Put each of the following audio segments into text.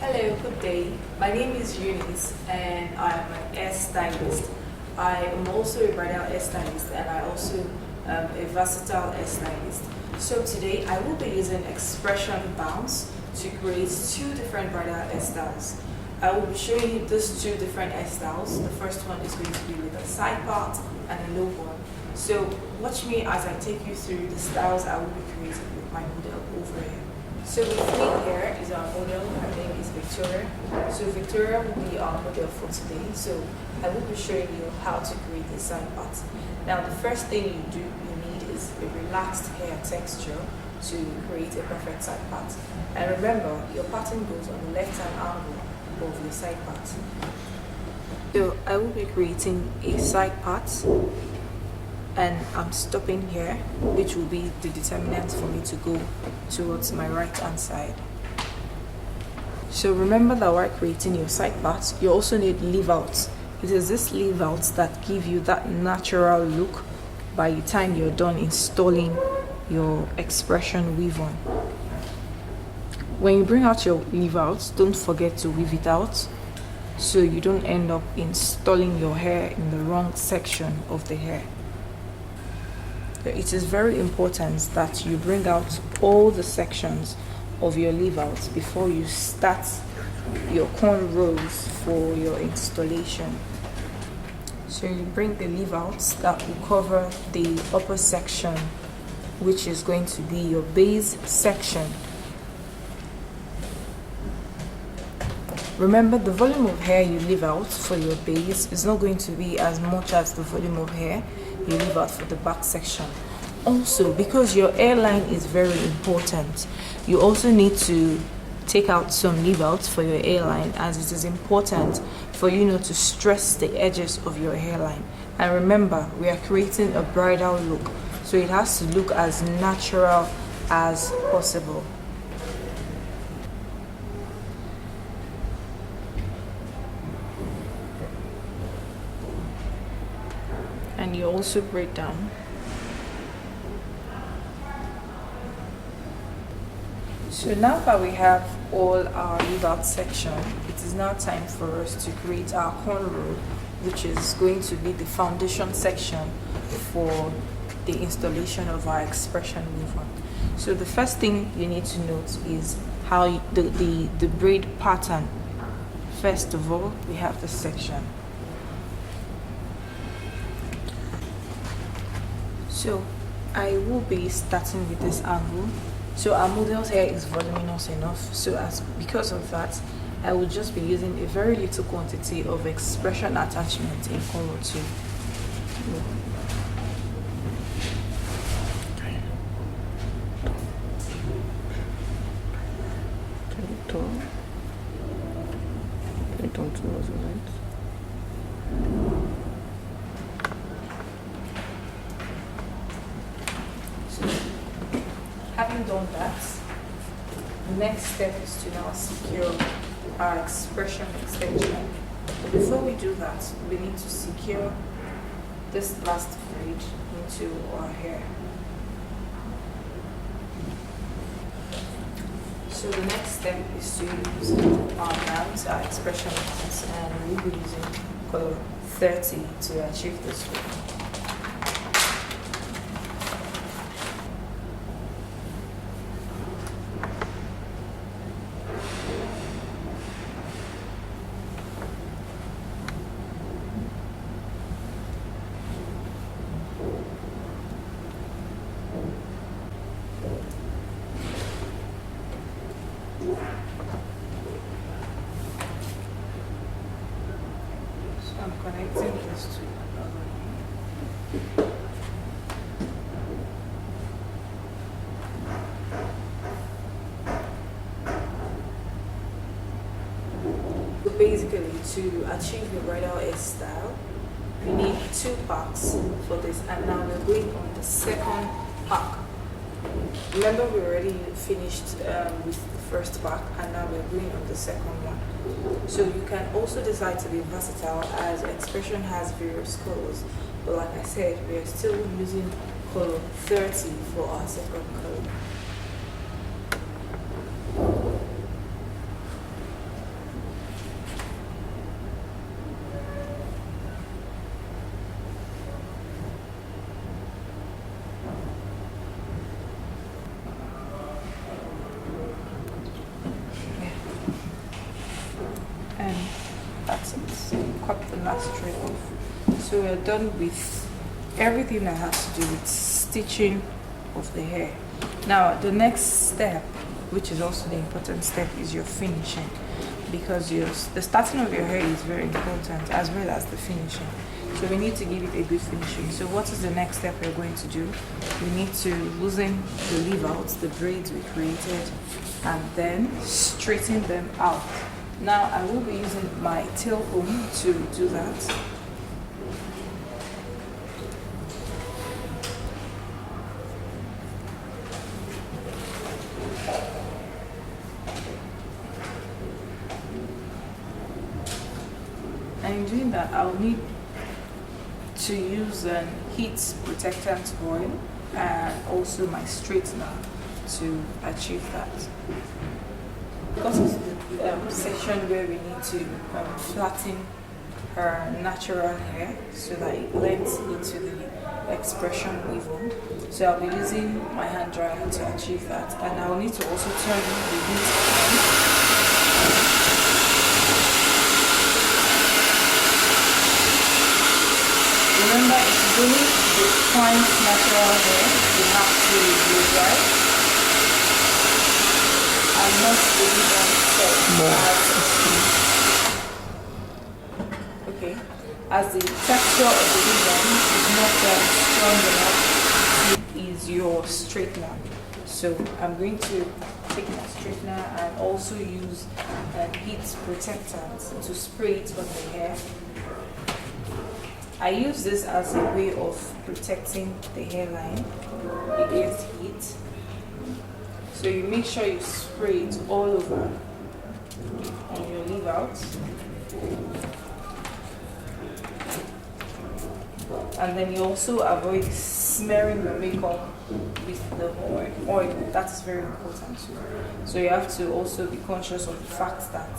Hello, good day. My name is Eunice and I'm an hairstylist. I am also a bridal hairstylist and I also am a versatile hairstylist. So today I will be using X-Pression bounce to create two different bridal hairstyles. I will be showing you these two different hairstyles. The first one is going to be with a side part and a low one. So watch me as I take you through the styles I will be creating with my model over here. So with me here is our model. Her name is Victoria. So Victoria will be our model for today. So I will be showing you how to create the side part. Now the first thing you need is a relaxed hair texture to create a perfect side part. And remember, your pattern goes on the left-hand angle of your side part. So I will be creating a side part and I'm stopping here, which will be the determinant for me to go towards my right hand side. So remember that while creating your side parts, you also need leave outs. It is these leave outs that give you that natural look by the time you're done installing your X-Pression weave on. When you bring out your leave outs, don't forget to weave it out so you don't end up installing your hair in the wrong section of the hair. It is very important that you bring out all the sections of your leave outs before you start your cornrows for your installation. So you bring the leave outs that will cover the upper section, which is going to be your base section. Remember, the volume of hair you leave out for your base is not going to be as much as the volume of hair you leave out for the back section. Also, because your hairline is very important, you also need to take out some leave outs for your hairline, as it is important for you not to stress the edges of your hairline. And remember, we are creating a bridal look, so it has to look as natural as possible. And you also braid down. So now that we have all our leave out section, it is now time for us to create our cornrow, which is going to be the foundation section for the installation of our X-Pression weave on. So the first thing you need to note is how the braid pattern. First of all, we have the section. So I will be starting with this angle. So our model's hair is voluminous enough, so because of that, I will just be using a very little quantity of X-Pression attachment in cornrow 2. Having done that, the next step is to now secure our X-Pression extension. But before we do that, we need to secure this last braid into our hair. So the next step is to use our bands, our X-Pression bands, and we'll be using color 30 to achieve this look. I'm connecting this to another one. So basically, to achieve the bridal hairstyle, we need 2 packs for this, and now we're going on the second pack. Remember, we already finished with the first pack, and now we're going on the second one. So you can also decide to be versatile, as X-Pression has various colors, but like I said, we are still using color 30 for our second color. cut the last thread off. So we're done with everything that has to do with stitching of the hair. Now the next step, which is also the important step, is your finishing, because the starting of your hair is very important as well as the finishing. So we need to give it a good finishing. So what is the next step we're going to do? We need to loosen the leave out, the braids we created, and then straighten them out. Now I will be using my tail comb to do that. And in doing that, I'll need to use heat protectant oil and also my straightener to achieve that. Because it's the section where we need to flatten her natural hair so that it blends into the X-Pression weave-on. So I'll be using my hand dryer to achieve that, and I'll need to also turn the heat on. Remember, if you only the fine natural hair, you have to blow dry and not the leave-on set. Okay, as the texture of the leave-on is not strong enough to ease your straightener. So I'm going to take my straightener and also use heat protectant to spray it on the hair. I use this as a way of protecting the hairline against heat. So you make sure you spray it all over on your leave out. And then you also avoid smearing your makeup with the oil. That is very important too. So you have to also be conscious of the fact that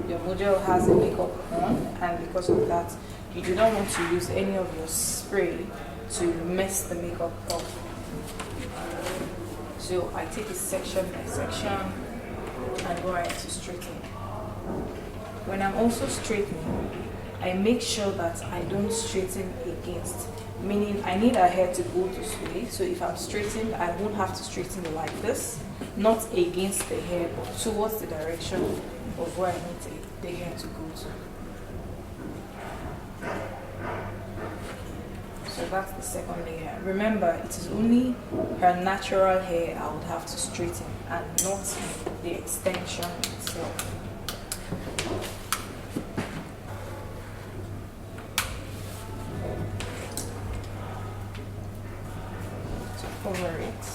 your model has a makeup on, and because of that, you do not want to use any of your spray to mess the makeup up. So I take it section by section and go right to straighten. When I'm also straightening, I make sure that I don't straighten against, meaning I need her hair to go this way. So if I'm straightening, I won't have to straighten it like this, not against the hair, but towards the direction of where I need the hair to go to. So that's the second layer. Remember, it is only her natural hair I would have to straighten and not the extension itself. To cover it.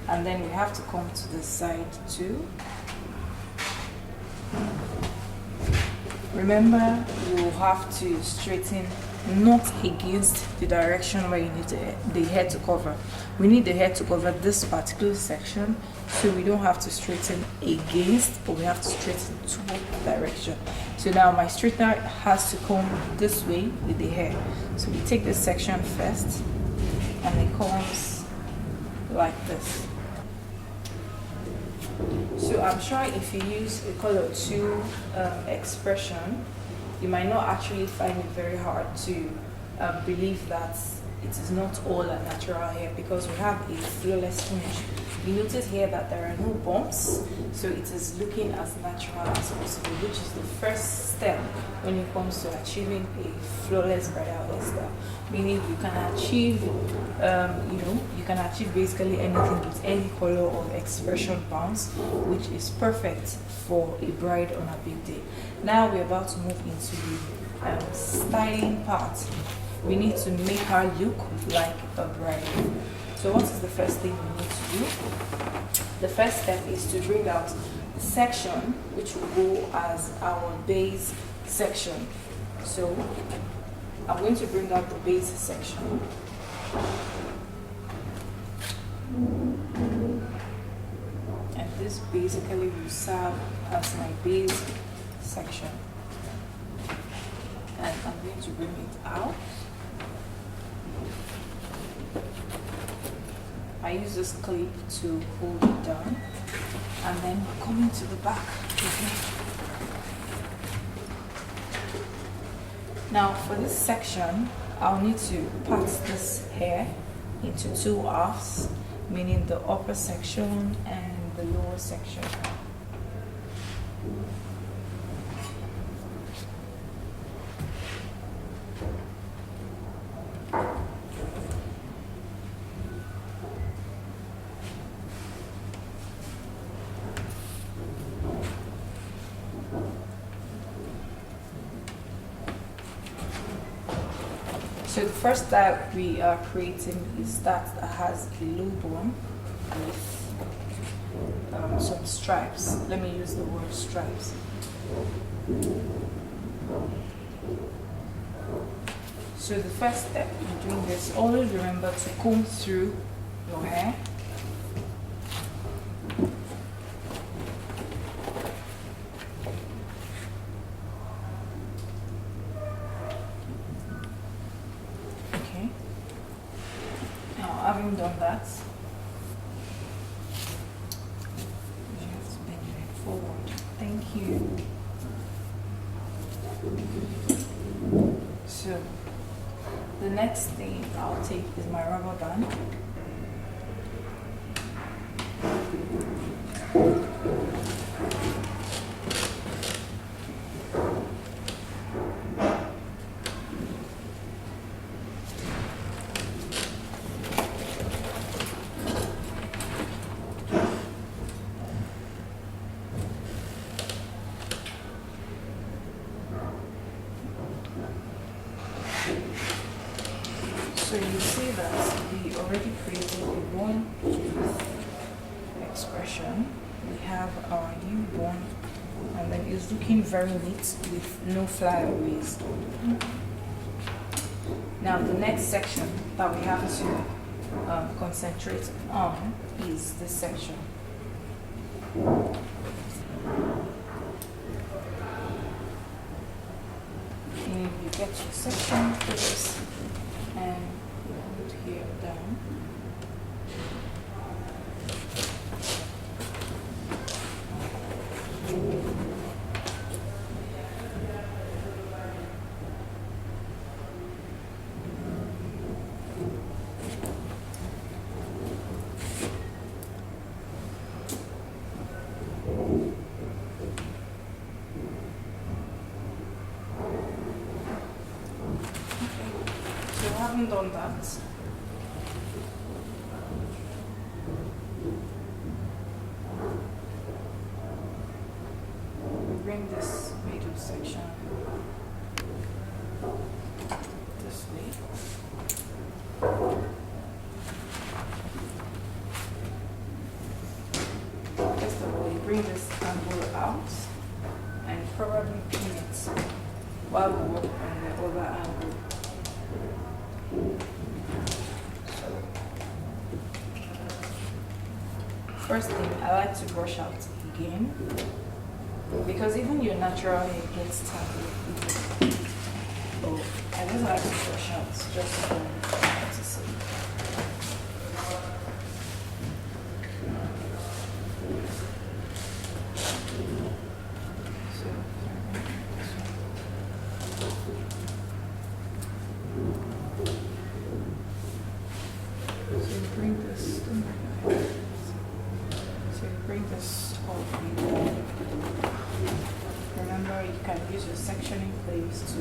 And then we have to come to the side too. Remember, you have to straighten not against the direction where you need the hair to cover. We need the hair to cover this particular section, so we don't have to straighten against, but we have to straighten toward the direction. So now my straightener has to come this way with the hair. So we take this section first, and it comes like this. So I'm sure if you use a color 2 X-Pression, you might not actually find it very hard to believe that it is not all a natural hair, because we have a flawless finish. You notice here that there are no bumps, so it is looking as natural as possible, which is the first step when it comes to achieving a flawless bridal hairstyle. Meaning you can achieve, you can achieve basically anything with any color of X-Pression bounce, which is perfect for a bride on a big day. Now we're about to move into the styling part. We need to make her look like a bride. So what is the first thing we need to do? The first step is to bring out the section which will go as our base section. So I'm going to bring out the base section. And this basically will serve as my base section. And I'm going to bring it out. I use this clip to hold it down, and then coming to the back. Okay. Now for this section, I'll need to part this hair into two halves, meaning the upper section and the lower section. So the first style we are creating is that has a low bone with some stripes. Let me use the word stripes. So the first step in doing this, always remember to comb through your hair. Having done that, you have to bend your head forward. Thank you. So, the next thing I'll take is my rubber band. So you see that we already created a bone with X-Pression. We have our new bone, and then it's looking very neat with no flyaways. Now the next section that we have to concentrate on is this section. And you get your section for this, and put here down. So having done that, we bring this middle section this way. First of all, you bring this angle out and probably pin it while we work on the other angle. First thing, I like to brush out again, because even your natural hair gets tangled. Oh, I just like to brush out just to see. So you bring this. Bring this over. Remember, you can use your sectioning plates to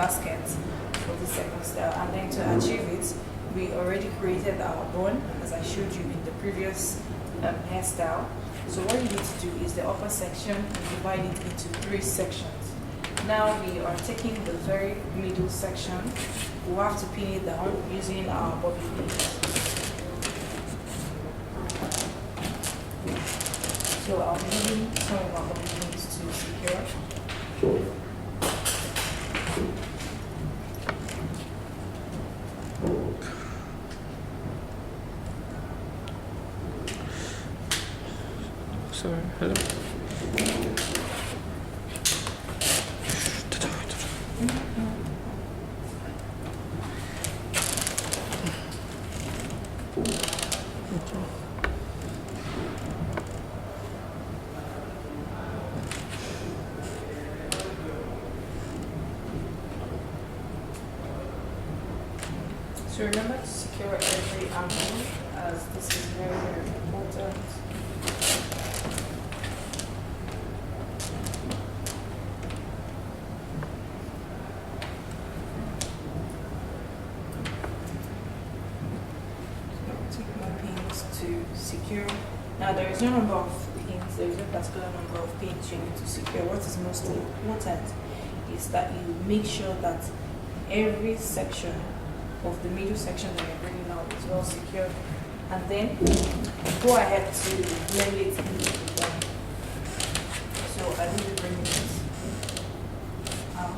basket for the second style. And then to achieve it, we already created our bun, as I showed you in the previous hairstyle. So what you need to do is the upper section and divide it into 3 sections. Now we are taking the very middle section. We'll have to pin it down using our bobby pins. So I'll be using some of our bobby pins to secure. Sorry, hello. So remember to secure every angle, as this is very, very important. Take my pins to secure. Now there is no number of pins, there is no particular number of pins you need to secure. What is most important is that you make sure that every section of the middle section that you're bringing out is well secured, and then go ahead to blend it in with the bun. So I will be bringing it out.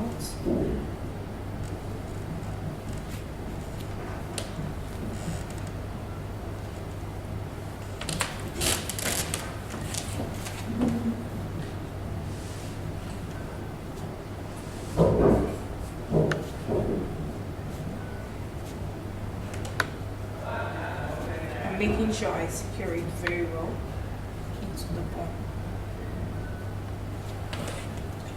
Making sure I secure it very well into the bun.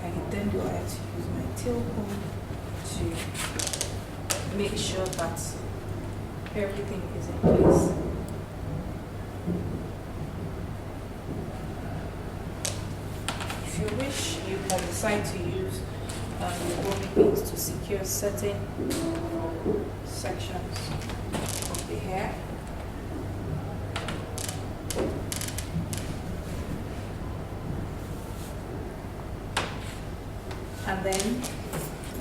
I can then go ahead to use my tail comb to make sure that everything is in place. If you wish, you can decide to use the bobby pins to secure certain sections of the hair. And then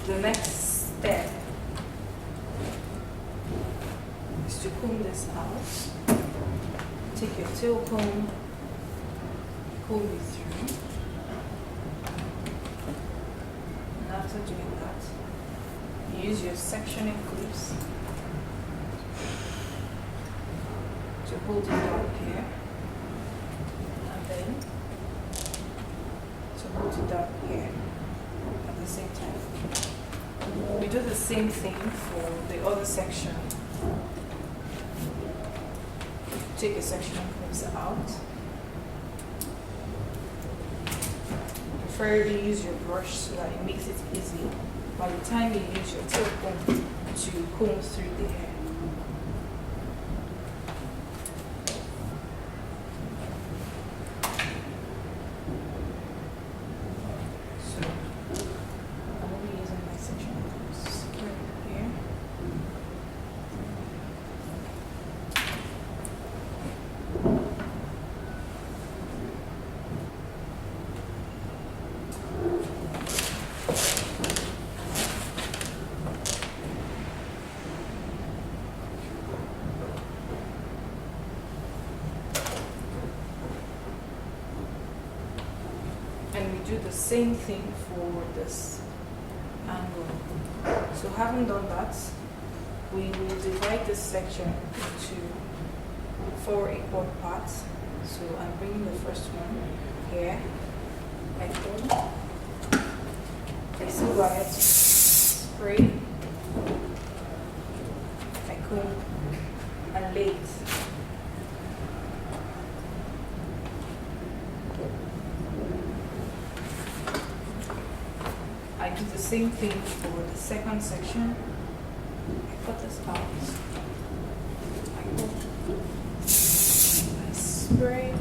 the next step is to comb this out. Take your tail comb, comb it through. And after doing that, use your sectioning clips to hold it down here. And then to hold it down here. At the same time. We do the same thing for the other section. Take a section and clips out. Preferably use your brush so that it makes it easy by the time you use your tail comb to comb through the hair. Do the same thing for this angle. So having done that, we will divide this section into 4 equal parts. So I'm bringing the first one here. I comb. I still go ahead to spray. I comb and lay it. I do the same thing for the second section. I cut this out. I go. I spray.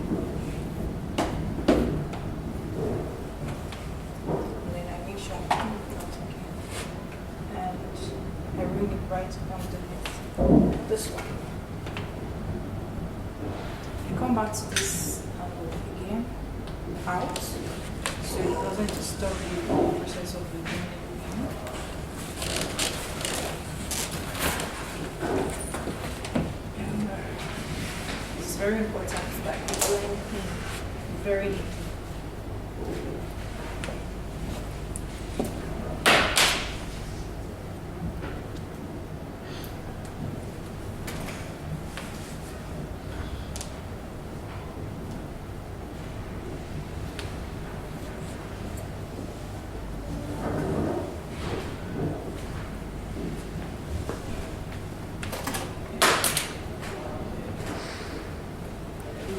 And then I make sure I comb it out again. at this angle again, out, so it doesn't disturb the process of the doing it again. And it's very important that you blend in very neatly.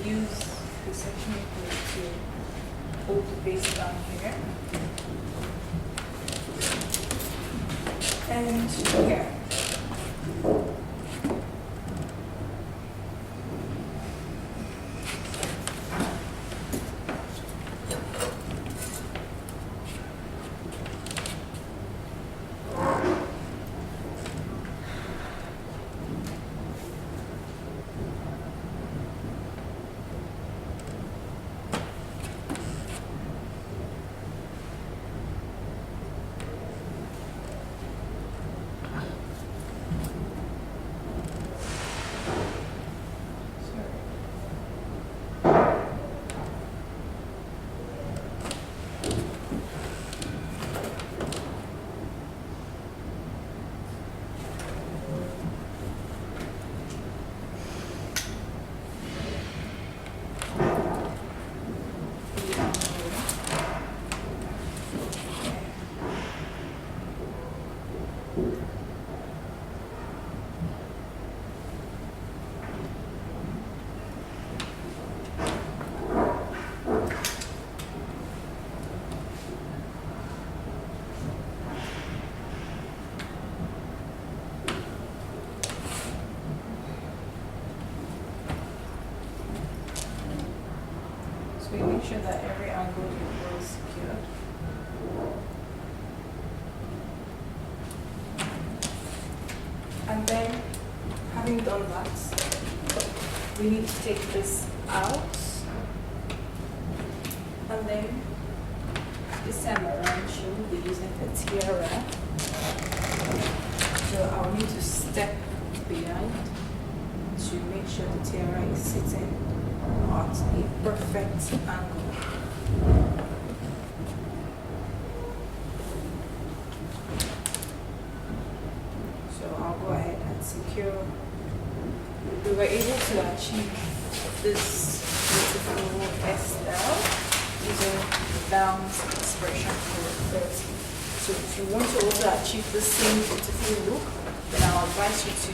Use the section to hold the base down here and here. We make sure that every angle is well secured. And then, having done that, we need to take this out. And then, this time around, she will be using the tiara. So I'll need to step behind to make sure the tiara is sitting at a perfect angle. So I'll go ahead and secure. We were able to achieve this beautiful hairstyle using Bounce X-Pression for 30. So if you want to also achieve the same beautiful look, then I'll advise you to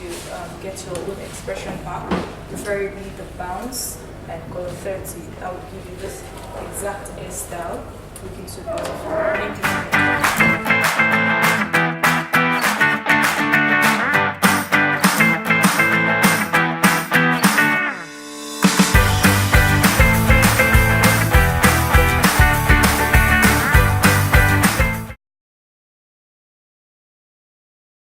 get your own X-Pression pack, preferably the Bounce and color 30. That will give you this exact hairstyle looking so beautiful. Thank you.